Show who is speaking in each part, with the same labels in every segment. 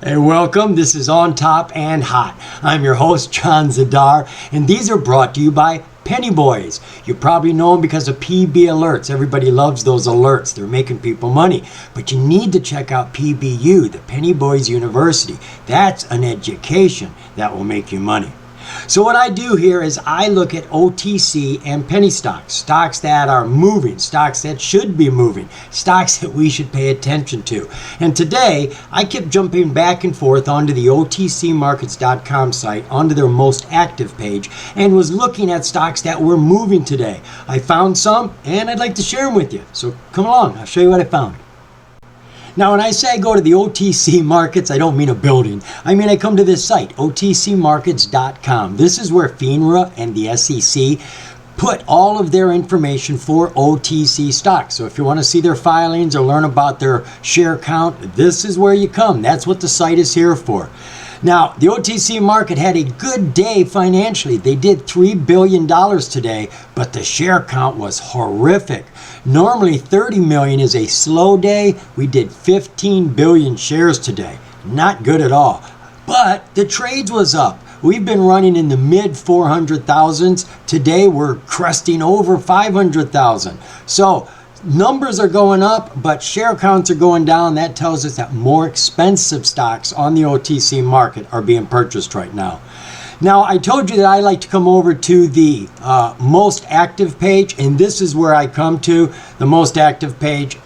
Speaker 1: Hey, welcome. This is On Top and Hot. I'm your host, John Zidar, and these are brought to you by Pennybois. You probably know them because of PB alerts. Everybody loves those alerts. They're making people money. But you need to check out PBU, the Pennybois University. That's an education that will make you money. So what I do here is I look at OTC and penny stocks, stocks that are moving, stocks that should be moving, stocks that we should pay attention to. And today, I kept jumping back and forth onto the OTCmarkets.com site, onto their most active page, and was looking at stocks that were moving today. I found some, and I'd like to share them with you. So come along, I'll show you what I found. Now, when I say go to the OTC markets, I don't mean a building. I mean I come to this site, OTCmarkets.com. This is where FINRA and the SEC put all of their information for OTC stocks. So if you want to see their filings or learn about their share count, this is where you come. That's what the site is here for. Now, the OTC market had a good day financially. They did $3 billion today, but the share count was horrific. Normally, 30 million is a slow day. We did 15 billion shares today. Not good at all. But the trades was up. We've been running in the mid 400,000s. Today, we're cresting over 500,000. So, numbers are going up, but share counts are going down. That tells us that more expensive stocks on the OTC market are being purchased right now. Now, I told you that I like to come over to the most active page, and this is where I come to, the most active page,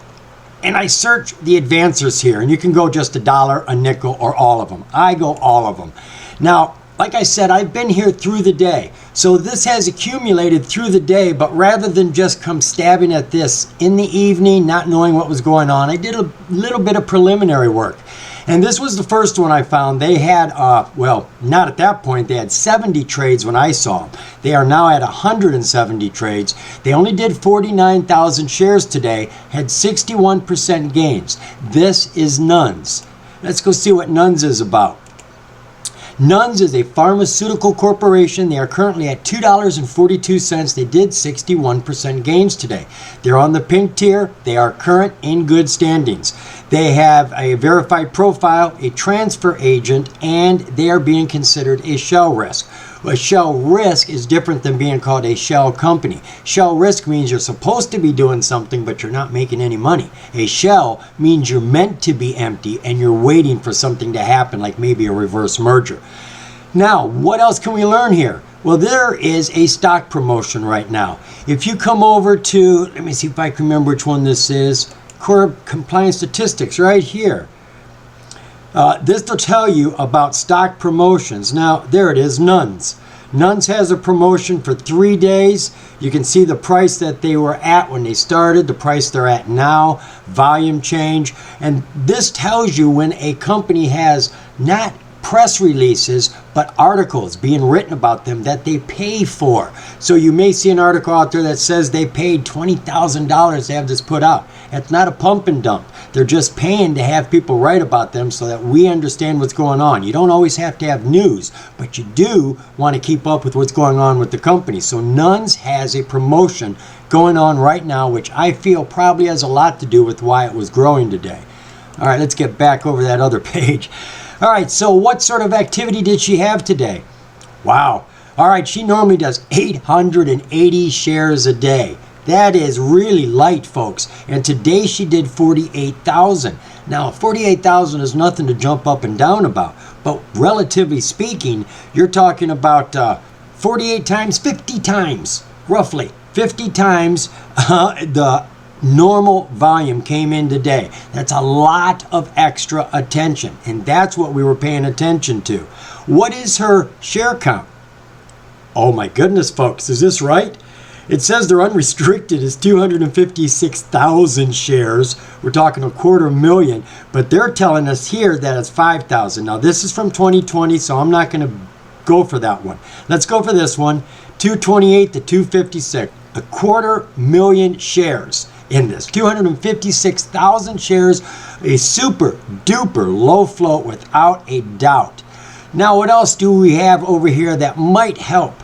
Speaker 1: and I search the advancers here, and you can go just $1, a nickel, or all of them. I go all of them. Now, like I said, I've been here through the day. So this has accumulated through the day, but rather than just come stabbing at this in the evening, not knowing what was going on, I did a little bit of preliminary work. And this was the first one I found. They had, well, not at that point, they had 70 trades when I saw them. They are now at 170 trades. They only did 49,000 shares today, had 61% gains. This is NUNZ. Let's go see what NUNZ is about. NUNZ is a pharmaceutical corporation. They are currently at $2.42. They did 61% gains today. They're on the pink tier. They are current in good standings. They have a verified profile, a transfer agent, and they are being considered a shell risk. A shell risk is different than being called a shell company. Shell risk means you're supposed to be doing something, but you're not making any money. A shell means you're meant to be empty and you're waiting for something to happen, like maybe a reverse merger. Now, what else can we learn here? Well, there is a stock promotion right now. If you come over to, let me see if I can remember which one this is, Core Compliance Statistics right here. This will tell you about stock promotions. Now, there it is, NUNZ. NUNZ has a promotion for 3 days. You can see the price that they were at when they started, the price they're at now, volume change. And this tells you when a company has not press releases, but articles being written about them that they pay for. So you may see an article out there that says they paid $20,000 to have this put out. It's not a pump and dump. They're just paying to have people write about them so that we understand what's going on. You don't always have to have news, but you do want to keep up with what's going on with the company. So NUNZ has a promotion going on right now, which I feel probably has a lot to do with why it was growing today. All right, let's get back over that other page. All right, so what sort of activity did she have today? Wow. All right, she normally does 880 shares a day. That is really light, folks. And today she did 48,000. Now, 48,000 is nothing to jump up and down about. But relatively speaking, you're talking about 48 times, 50 times, roughly. 50 times the normal volume came in today. That's a lot of extra attention, and that's what we were paying attention to. What is her share count? Oh my goodness, folks, is this right? It says their unrestricted is 256,000 shares. We're talking 250,000, but they're telling us here that it's 5,000. Now this is from 2020, so I'm not going to go for that one. Let's go for this one, 228 to 256. 250,000 shares in this. 256,000 shares, a super duper low float without a doubt. Now, what else do we have over here that might help?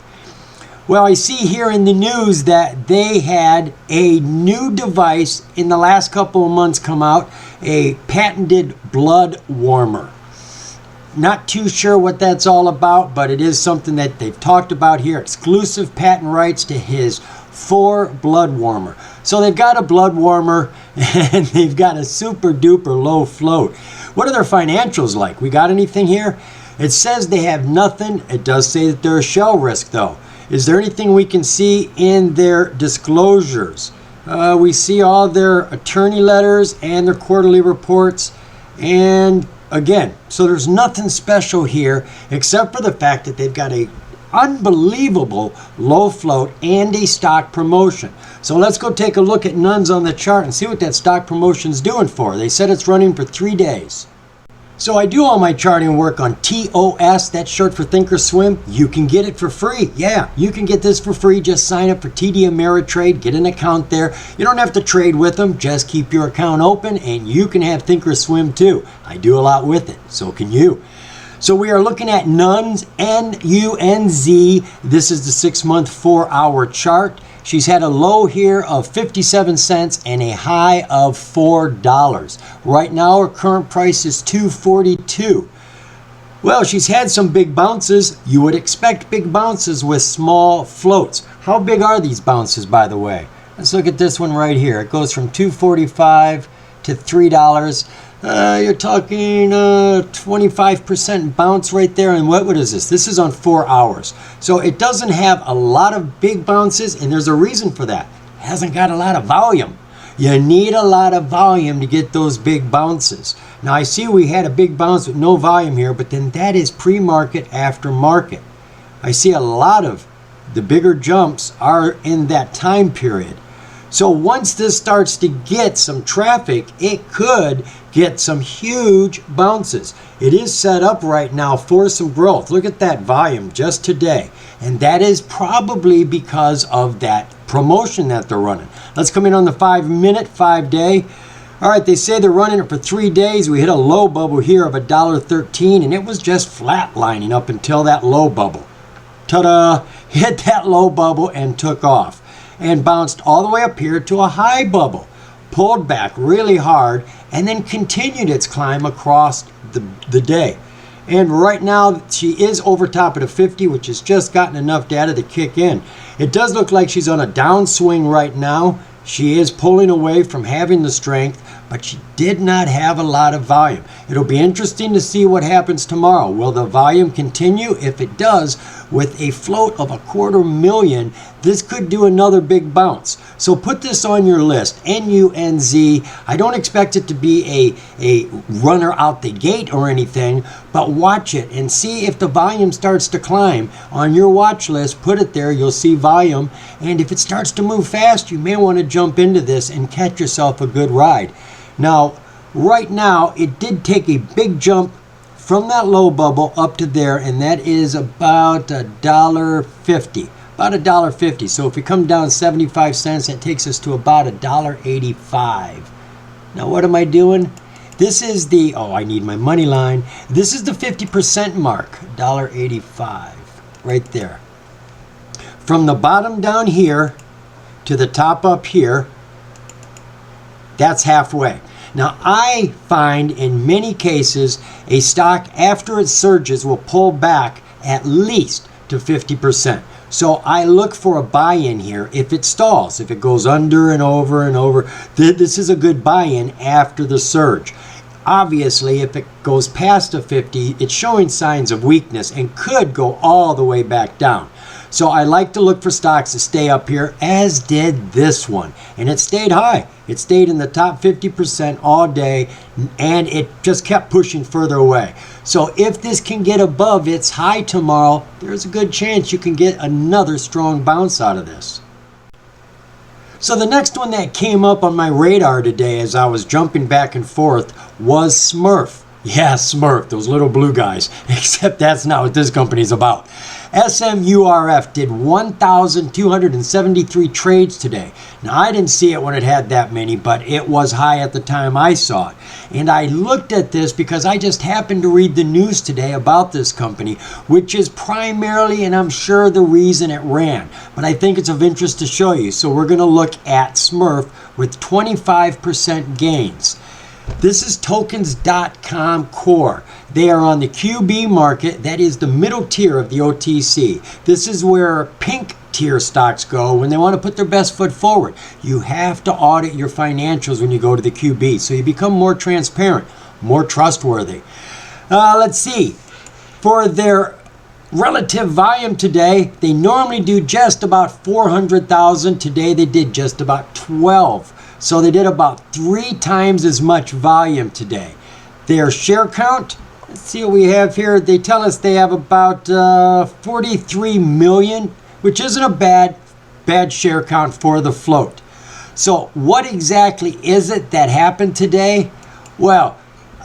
Speaker 1: Well, I see here in the news that they had a new device in the last couple of months come out, a patented blood warmer. Not too sure what that's all about, but it is something that they've talked about here. Exclusive patent rights to his 4 blood warmer. So they've got a blood warmer and they've got a super duper low float. What are their financials like? We got anything here? It says they have nothing. It does say that they're a shell risk though. Is there anything we can see in their disclosures? We see all their attorney letters and their quarterly reports. And again, so there's nothing special here except for the fact that they've got a unbelievable low float and a stock promotion. So let's go take a look at NUNZ on the chart and see what that stock promotion is doing for. They said it's running for 3 days. So I do all my charting work on TOS, that's short for Thinkorswim. You can get it for free. Yeah, you can get this for free. Just sign up for TD Ameritrade, get an account there. You don't have to trade with them, just keep your account open and you can have Thinkorswim too. I do a lot with it, so can you. So we are looking at NUNZ, NUNZ. This is the 6-month 4-hour chart. She's had a low here of 57 cents and a high of $4. Right now her current price is $2.42. Well, she's had some big bounces. You would expect big bounces with small floats. How big are these bounces, by the way? Let's look at this one right here. It goes from $2.45 to $3. You're talking 25% bounce right there. And what is this? This is on 4 hours. So it doesn't have a lot of big bounces, and there's a reason for that. It hasn't got a lot of volume. You need a lot of volume to get those big bounces. Now I see we had a big bounce with no volume here, but then that is pre-market after market. I see a lot of the bigger jumps are in that time period. So once this starts to get some traffic, it could get some huge bounces. It is set up right now for some growth. Look at that volume just today. And that is probably because of that promotion that they're running. Let's come in on the 5-minute, 5-day. All right, they say they're running it for 3 days. We hit a low bubble here of $1.13, and it was just flatlining up until that low bubble. Ta-da! Hit that low bubble and took off. And bounced all the way up here to a high bubble, pulled back really hard, and then continued its climb across the day. And right now she is over top of the 50, which has just gotten enough data to kick in. It does look like she's on a downswing right now. She is pulling away from having the strength, but she did not have a lot of volume. It'll be interesting to see what happens tomorrow. Will the volume continue? If it does, with a float of $250,000, this could do another big bounce. So put this on your list, NUNZ. I don't expect it to be a runner out the gate or anything, but watch it and see if the volume starts to climb. On your watch list, put it there, you'll see volume. And if it starts to move fast, you may want to jump into this and catch yourself a good ride. Now, right now, it did take a big jump from that low bubble up to there, and that is about $1.50. About $1.50. So if we come down 75 cents, that takes us to about $1.85. Now, what am I doing? This is the, I need my money line. This is the 50% mark, $1.85, right there. From the bottom down here to the top up here, that's halfway. Now, I find in many cases a stock after it surges will pull back at least to 50%. So I look for a buy-in here if it stalls, if it goes under and over and over. This is a good buy-in after the surge. Obviously, if it goes past a 50, it's showing signs of weakness and could go all the way back down. So I like to look for stocks to stay up here, as did this one. And it stayed high. It stayed in the top 50% all day, and it just kept pushing further away. So if this can get above its high tomorrow, there's a good chance you can get another strong bounce out of this. So the next one that came up on my radar today as I was jumping back and forth was SMURF. Yeah, SMURF, those little blue guys. Except that's not what this company's about. SMURF did 1,273 trades today. Now, I didn't see it when it had that many, but it was high at the time I saw it. And I looked at this because I just happened to read the news today about this company, which is primarily, and I'm sure, the reason it ran. But I think it's of interest to show you. So we're going to look at SMURF with 25% gains. This is tokens.com core. They are on the QB market. That is the middle tier of the OTC. This is where pink tier stocks go when they want to put their best foot forward. You have to audit your financials when you go to the QB, so you become more transparent, more trustworthy. Let's see. For their relative volume today, they normally do just about 400,000. Today they did just about 12. So they did about 3 times as much volume today. Their share count, let's see what we have here. They tell us they have about 43 million, which isn't a bad share count for the float. So what exactly is it that happened today? Well,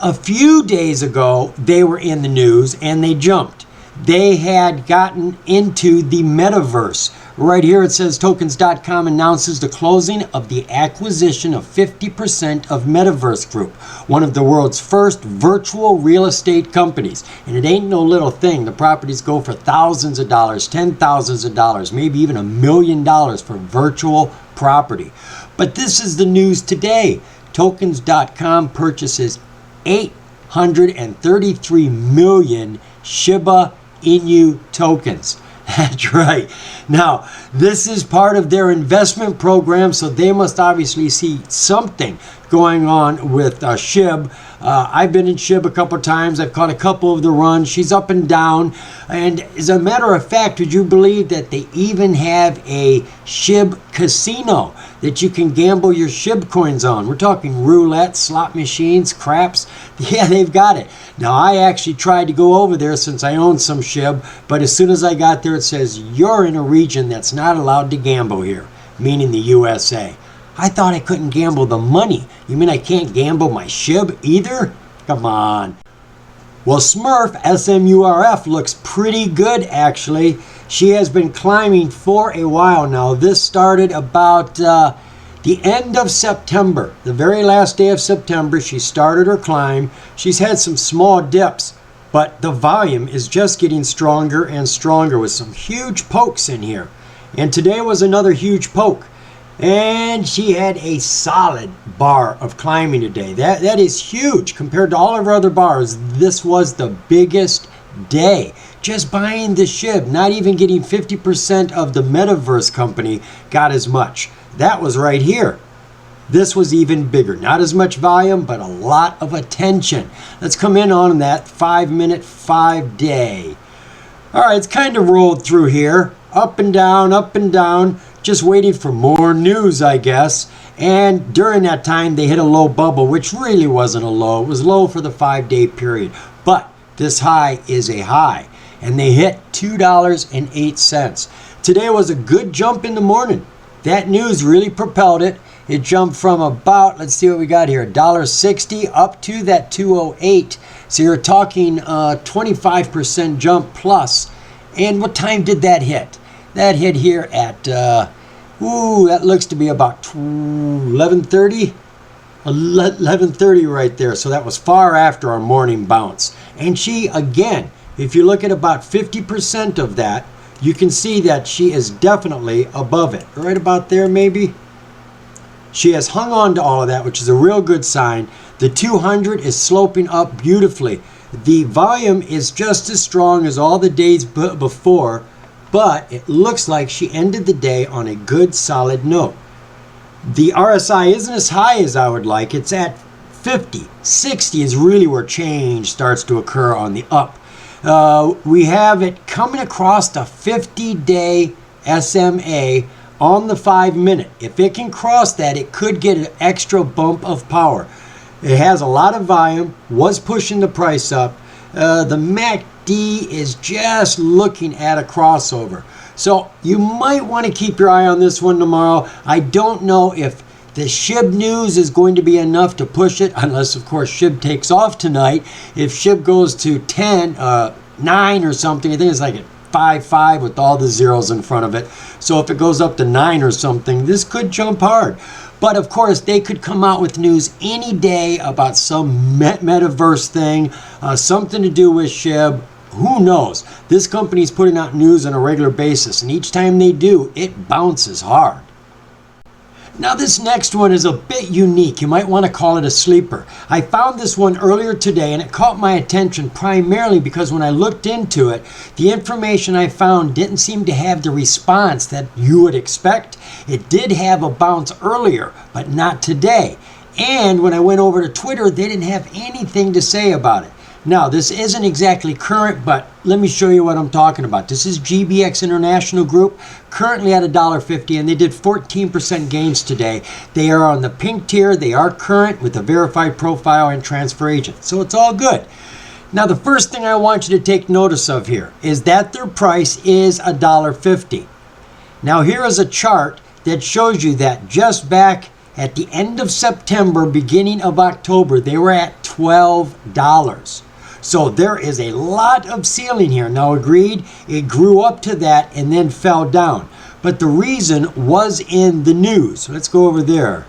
Speaker 1: a few days ago, they were in the news and they jumped. They had gotten into the metaverse. Right here it says tokens.com announces the closing of the acquisition of 50% of Metaverse Group, one of the world's first virtual real estate companies. And it ain't no little thing. The properties go for thousands of dollars, $10,000s of dollars, maybe even $1 million for virtual property. But this is the news today. Tokens.com purchases 833 million Shiba Inu tokens. That's right. Now, this is part of their investment program, so they must obviously see something going on with SHIB. I've been in SHIB a couple times. I've caught a couple of the runs. She's up and down. And as a matter of fact, would you believe that they even have a SHIB casino that you can gamble your SHIB coins on? We're talking roulette, slot machines, craps. Yeah, they've got it. Now, I actually tried to go over there since I own some SHIB, but as soon as I got there, it says, you're in a region that's not allowed to gamble here, meaning the USA. I thought I couldn't gamble the money. You mean I can't gamble my SHIB either? Come on. Well, SMURF, SMURF, looks pretty good, actually. She has been climbing for a while now. This started about the end of September. The very last day of September, she started her climb. She's had some small dips, but the volume is just getting stronger and stronger with some huge pokes in here. And today was another huge poke. And she had a solid bar of climbing today. That is huge compared to all of her other bars. This was the biggest day. Just buying the SHIB, not even getting 50% of the Metaverse company got as much. That was right here. This was even bigger. Not as much volume, but a lot of attention. Let's come in on that 5-minute, 5-day. All right, it's kind of rolled through here. Up and down, just waiting for more news, I guess. And during that time, they hit a low bubble, which really wasn't a low. It was low for the 5-day period. But this high is a high. And they hit $2.08. Today was a good jump in the morning. That news really propelled it. It jumped from about, let's see what we got here, $1.60 up to that 208. So you're talking 25% jump plus. And what time did that hit? That hit here at, that looks to be about 11:30. 11:30 right there. So that was far after our morning bounce. And she, again, if you look at about 50% of that, you can see that she is definitely above it. Right about there, maybe. She has hung on to all of that, which is a real good sign. The 200 is sloping up beautifully. The volume is just as strong as all the days before, but it looks like she ended the day on a good, solid note. The RSI isn't as high as I would like. It's at 50. 60 is really where change starts to occur on the up. We have it coming across the 50-day SMA on the 5-minute. If it can cross that, it could get an extra bump of power. It has a lot of volume, was pushing the price up. The MACD is just looking at a crossover. So you might want to keep your eye on this one tomorrow. I don't know if the SHIB news is going to be enough to push it, unless, of course, SHIB takes off tonight. If SHIB goes to 9 or something, I think it's like at 5.5 with all the zeros in front of it. So if it goes up to 9 or something, this could jump hard. But of course, they could come out with news any day about some metaverse thing, something to do with SHIB. Who knows? This company's putting out news on a regular basis, and each time they do, it bounces hard. Now this next one is a bit unique. You might want to call it a sleeper. I found this one earlier today and it caught my attention primarily because when I looked into it, the information I found didn't seem to have the response that you would expect. It did have a bounce earlier, but not today. And when I went over to Twitter, they didn't have anything to say about it. Now, this isn't exactly current, but let me show you what I'm talking about. This is GBX International Group, currently at $1.50, and they did 14% gains today. They are on the pink tier. They are current with a verified profile and transfer agent, so it's all good. Now, the first thing I want you to take notice of here is that their price is $1.50. Now, here is a chart that shows you that just back at the end of September, beginning of October, they were at $12. So there is a lot of ceiling here. Now, agreed, it grew up to that and then fell down. But the reason was in the news. Let's go over there.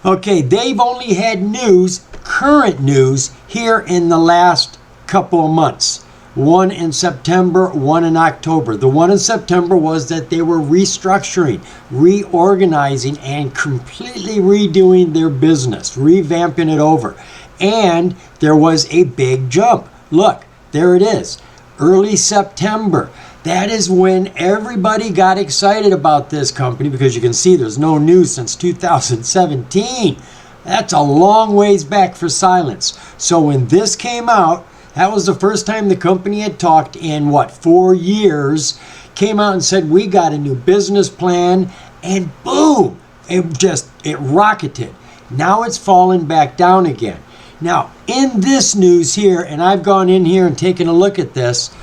Speaker 1: Okay, they've only had news, current news, here in the last couple of months. One in September, one in October. The one in September was that they were restructuring, reorganizing, and completely redoing their business, revamping it over. And there was a big jump. Look, there it is. Early September. That is when everybody got excited about this company because you can see there's no news since 2017. That's a long ways back for silence. So when this came out, that was the first time the company had talked in, 4 years, came out and said, we got a new business plan, and boom, it rocketed. Now it's fallen back down again. Now, in this news here, and I've gone in here and taken a look at this,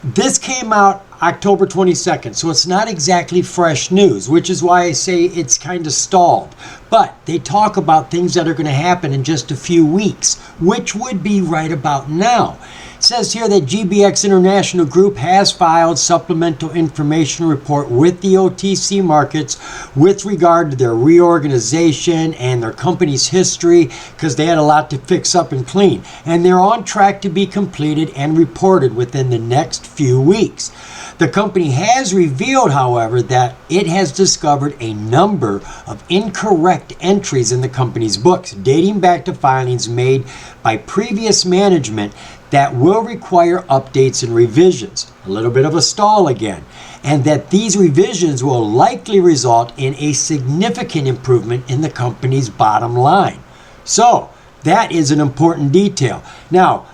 Speaker 1: this came out October 22nd, so it's not exactly fresh news, which is why I say it's kind of stalled. But they talk about things that are going to happen in just a few weeks, which would be right about now. It says here that GBX International Group has filed supplemental information report with the OTC markets with regard to their reorganization and their company's history, because they had a lot to fix up and clean. And they're on track to be completed and reported within the next few weeks. The company has revealed, however, that it has discovered a number of incorrect entries in the company's books, dating back to filings made by previous management that will require updates and revisions. A little bit of a stall again. And that these revisions will likely result in a significant improvement in the company's bottom line. So, that is an important detail. Now,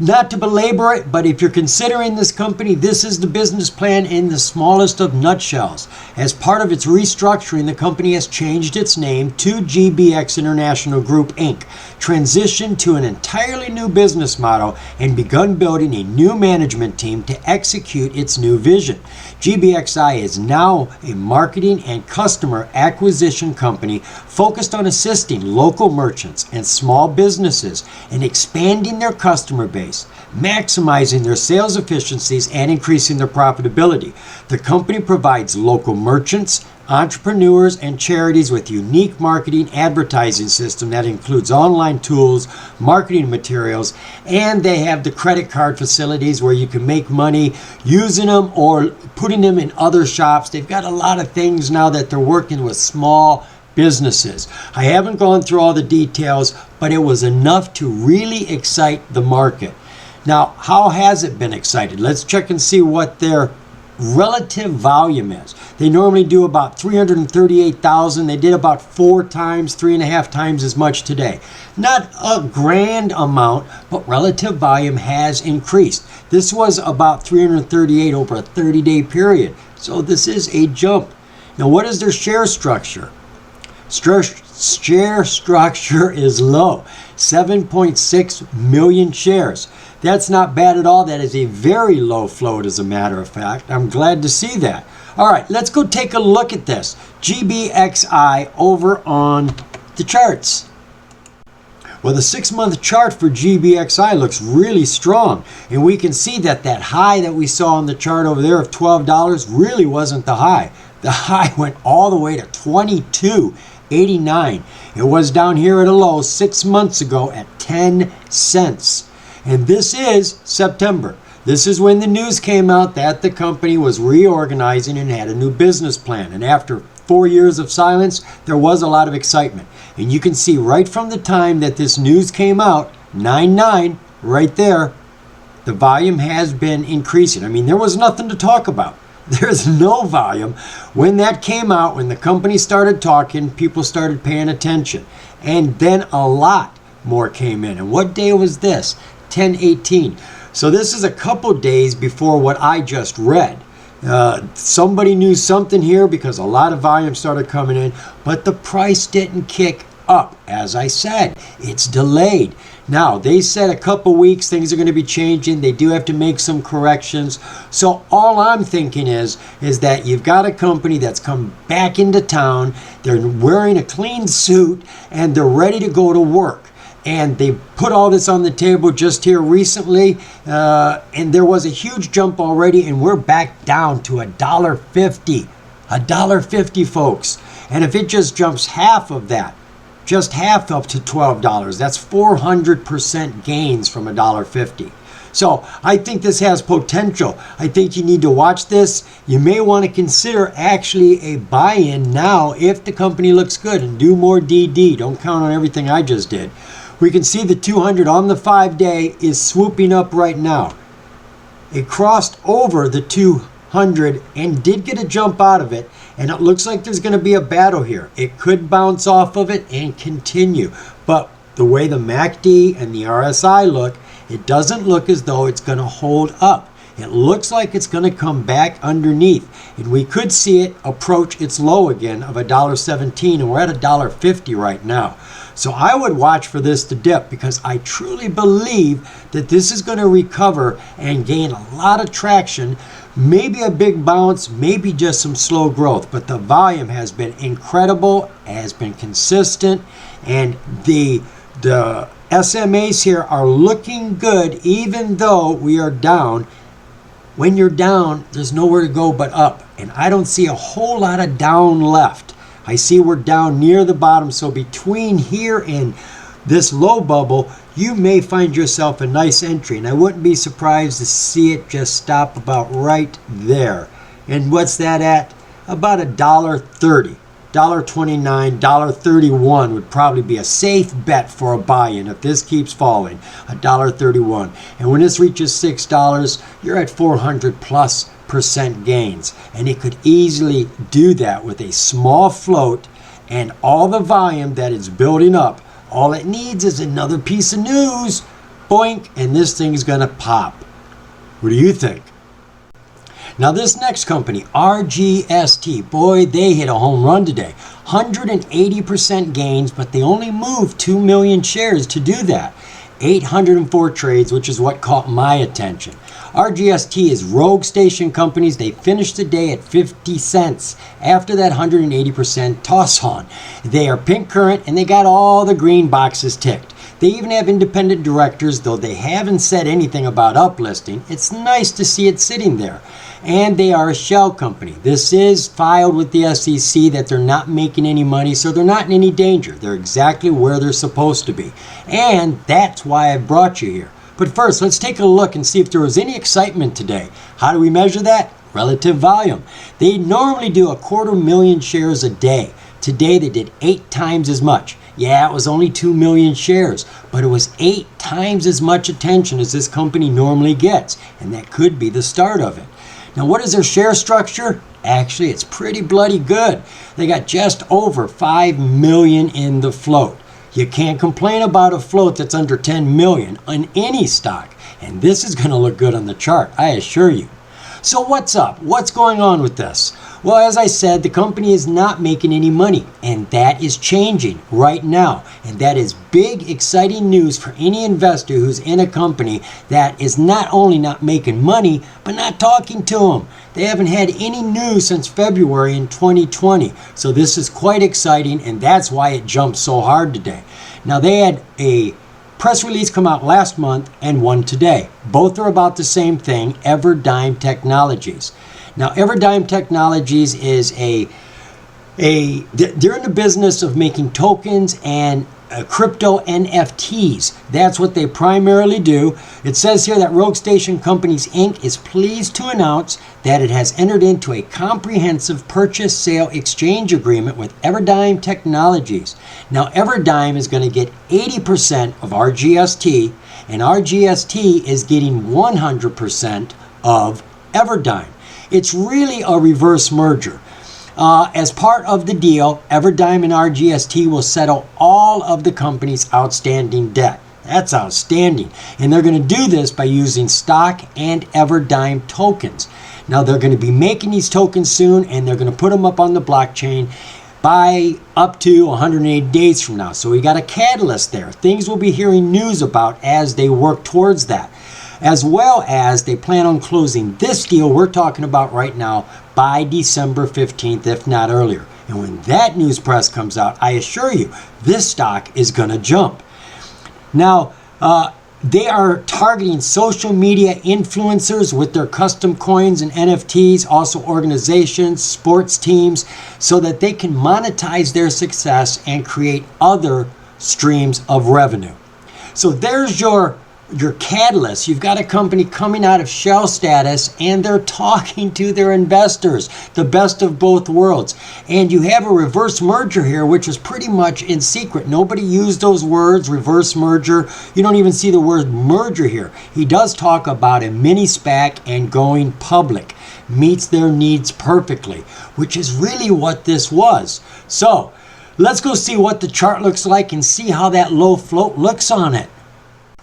Speaker 1: not to belabor it, but if you're considering this company, this is the business plan in the smallest of nutshells. As part of its restructuring, the company has changed its name to GBX International Group, Inc., transitioned to an entirely new business model, and begun building a new management team to execute its new vision. GBXI is now a marketing and customer acquisition company focused on assisting local merchants and small businesses in expanding their customer base, maximizing their sales efficiencies, and increasing their profitability. The company provides local merchants, entrepreneurs, and charities with unique marketing advertising system that includes online tools, marketing materials, and they have the credit card facilities where you can make money using them or putting them in other shops. They've got a lot of things now that they're working with small businesses. I haven't gone through all the details, but it was enough to really excite the market. Now, how has it been excited? Let's check and see what their relative volume is. They normally do about 338,000. They did about 3.5 times as much today. Not a grand amount, but relative volume has increased. This was about 338 over a 30-day period. So this is a jump. Now, what is their share structure? Share structure is low, 7.6 million shares. That's not bad at all. That is a very low float, as a matter of fact. I'm glad to see that. All right, let's go take a look at this. GBXI over on the charts. Well, the 6-month chart for GBXI looks really strong, and we can see that that high that we saw on the chart over there of $12 really wasn't the high. The high went all the way to $22.89. It was down here at a low 6 months ago at 10 cents. And this is September. This is when the news came out that the company was reorganizing and had a new business plan. And after 4 years of silence, there was a lot of excitement. And you can see right from the time that this news came out, 9/9, right there, the volume has been increasing. I mean, there was nothing to talk about. There's no volume. When that came out, when the company started talking, people started paying attention. And then a lot more came in. And what day was this? 10/18. So this is a couple days before what I just read. Somebody knew something here because a lot of volume started coming in, but the price didn't kick up. As I said, it's delayed. Now, they said a couple weeks things are going to be changing. They do have to make some corrections. So all I'm thinking is that you've got a company that's come back into town. They're wearing a clean suit and they're ready to go to work. And they put all this on the table just here recently, and there was a huge jump already, and we're back down to $1.50. $1.50, folks. And if it just jumps half of that, just half up to $12, that's 400% gains from $1.50. So I think this has potential. I think you need to watch this. You may want to consider actually a buy-in now if the company looks good, and do more DD. Don't count on everything I just did. We can see the 200 on the 5-day is swooping up right now. It crossed over the 200 and did get a jump out of it, and it looks like there's going to be a battle here. It could bounce off of it and continue, but the way the MACD and the RSI look, it doesn't look as though it's going to hold up. It looks like it's going to come back underneath, and we could see it approach its low again of $1.17, and we're at $1.50 right now. So I would watch for this to dip, because I truly believe that this is going to recover and gain a lot of traction. Maybe a big bounce, maybe just some slow growth, but the volume has been incredible, has been consistent, and the SMAs here are looking good even though we are down. When you're down, there's nowhere to go but up, and I don't see a whole lot of down left. I see we're down near the bottom, so between here and this low bubble, you may find yourself a nice entry, and I wouldn't be surprised to see it just stop about right there. And what's that at? About $1.30. $1.29, $1.31 would probably be a safe bet for a buy-in if this keeps falling. $1.31. And when this reaches $6, you're at 400+% gains. And it could easily do that with a small float and all the volume that is building up. All it needs is another piece of news. Boink, and this thing's gonna pop. What do you think? Now this next company, RGST, boy, they hit a home run today. 180% gains, but they only moved 2 million shares to do that. 804 trades, which is what caught my attention. RGST is rogue station companies. They finished the day at 50 cents after that 180% toss on. They are pink current, and they got all the green boxes ticked. They even have independent directors, though they haven't said anything about uplisting. It's nice to see it sitting there. And they are a shell company. This is filed with the SEC that they're not making any money, so they're not in any danger. They're exactly where they're supposed to be. And that's why I brought you here. But first, let's take a look and see if there was any excitement today. How do we measure that? Relative volume. They normally do 250,000 shares a day. Today they did 8 times as much. Yeah, it was only 2 million shares, but it was 8 times as much attention as this company normally gets, and that could be the start of it. Now, what is their share structure? Actually, it's pretty bloody good. They got just over 5 million in the float. You can't complain about a float that's under 10 million on any stock, and this is going to look good on the chart, I assure you. So what's up? What's going on with this? Well, as I said, the company is not making any money, and that is changing right now. And that is big, exciting news for any investor who's in a company that is not only not making money, but not talking to them. They haven't had any news since February in 2020. So this is quite exciting, and that's why it jumped so hard today. Now, they had a press release come out last month and one today. Both are about the same thing, Everdyne Technologies. Now, Everdyne Technologies is they're in the business of making tokens and crypto NFTs. That's what they primarily do. It says here that Rogue Station Companies Inc. is pleased to announce that it has entered into a comprehensive purchase-sale exchange agreement with Everdyne Technologies. Now, Everdyne is going to get 80% of RGST, and RGST is getting 100% of Everdyne. It's really a reverse merger. As part of the deal, Everdyne and RGST will settle all of the company's outstanding debt. That's outstanding. And they're going to do this by using stock and Everdyne tokens. Now, they're going to be making these tokens soon, and they're going to put them up on the blockchain by up to 180 days from now. So we got a catalyst there. Things we'll be hearing news about as they work towards that. As well as they plan on closing this deal we're talking about right now by December 15th, if not earlier. And when that news press comes out, I assure you, this stock is going to jump. Now, they are targeting social media influencers with their custom coins and NFTs, also organizations, sports teams, so that they can monetize their success and create other streams of revenue. So there's your catalyst. You've got a company coming out of shell status, and they're talking to their investors, the best of both worlds. And you have a reverse merger here, which is pretty much in secret. Nobody used those words, reverse merger. You don't even see the word merger here. He does talk about a mini SPAC and going public. Meets their needs perfectly, which is really what this was. So let's go see what the chart looks like and see how that low float looks on it.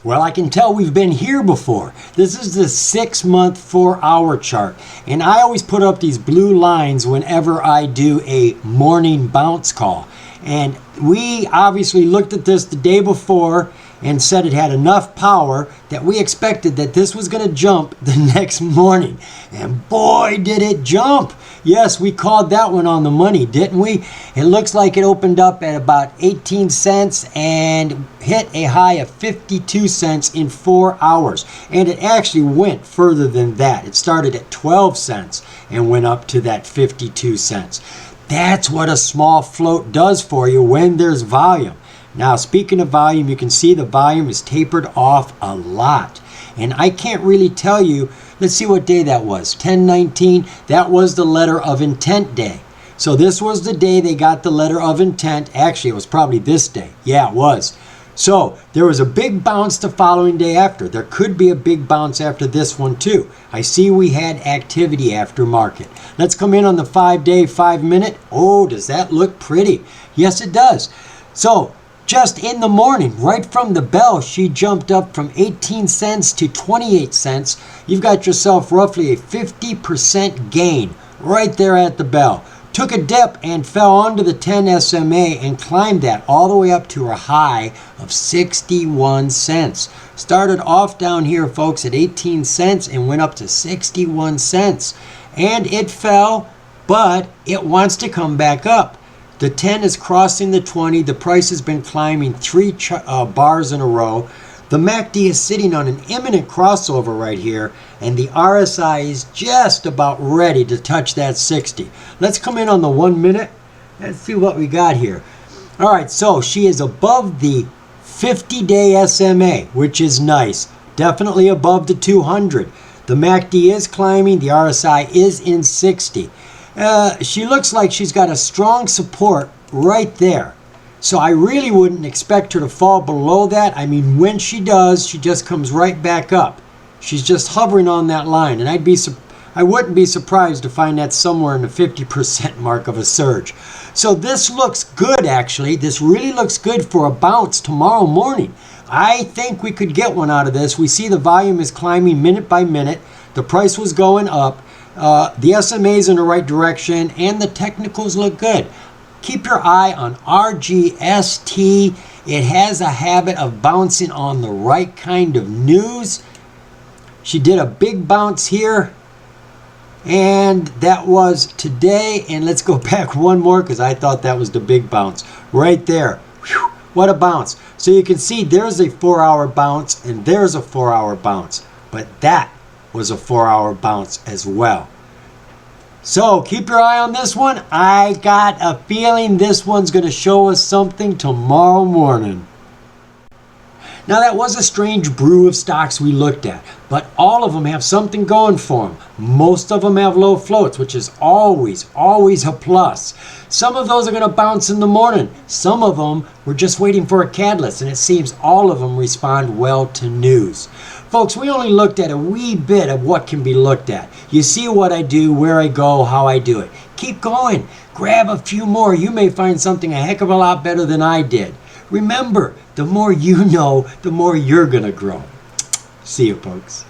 Speaker 1: Well, I can tell we've been here before. This is the 6-month, 4-hour chart. And I always put up these blue lines whenever I do a morning bounce call. And we obviously looked at this the day before and said it had enough power that we expected that this was going to jump the next morning. And boy, did it jump. Yes, we called that one on the money, didn't we? It looks like it opened up at about 18 cents and hit a high of 52 cents in 4 hours. And it actually went further than that. It started at 12 cents and went up to that 52 cents. That's what a small float does for you when there's volume. Now, speaking of volume, you can see the volume is tapered off a lot. And I can't really tell you, let's see what day that was. 10/19, that was the letter of intent day. So this was the day they got the letter of intent. Actually, it was probably this day. Yeah, it was. So there was a big bounce the following day after. There could be a big bounce after this one too. I see we had activity after market. Let's come in on the 5-day, 5-minute. Oh, does that look pretty? Yes, it does. So just in the morning, right from the bell, she jumped up from 18 cents to 28 cents. You've got yourself roughly a 50% gain right there at the bell. Took a dip and fell onto the 10 SMA and climbed that all the way up to a high of 61 cents. Started off down here, folks, at 18 cents and went up to 61 cents. And it fell, but it wants to come back up. The 10 is crossing the 20. The price has been climbing 3 bars in a row. The MACD is sitting on an imminent crossover right here, and the RSI is just about ready to touch that 60. Let's come in on the 1 minute. Let's see what we got here. All right, so she is above the 50-day SMA, which is nice. Definitely above the 200. The MACD is climbing. The RSI is in 60. She looks like she's got a strong support right there. So I really wouldn't expect her to fall below that. I mean, when she does, she just comes right back up. She's just hovering on that line. And I wouldn't be surprised to find that somewhere in the 50% mark of a surge. So this looks good, actually. This really looks good for a bounce tomorrow morning. I think we could get one out of this. We see the volume is climbing minute by minute. The price was going up. The SMA is in the right direction, and the technicals look good. Keep your eye on RGST. It has a habit of bouncing on the right kind of news. She did a big bounce here, and that was today. And let's go back one more because I thought that was the big bounce right there. Whew, what a bounce. So you can see there's a 4-hour bounce and there's a 4-hour bounce, but that was a 4-hour bounce as well. So keep your eye on this one. I got a feeling this one's going to show us something tomorrow morning. Now that was a strange brew of stocks we looked at, but all of them have something going for them. Most of them have low floats, which is always a plus. Some of those are going to bounce in the morning. Some of them were just waiting for a catalyst, and it seems all of them respond well to news. Folks, we only looked at a wee bit of what can be looked at. You see what I do, where I go, how I do it. Keep going. Grab a few more. You may find something a heck of a lot better than I did. Remember, the more you know, the more you're going to grow. See you, folks.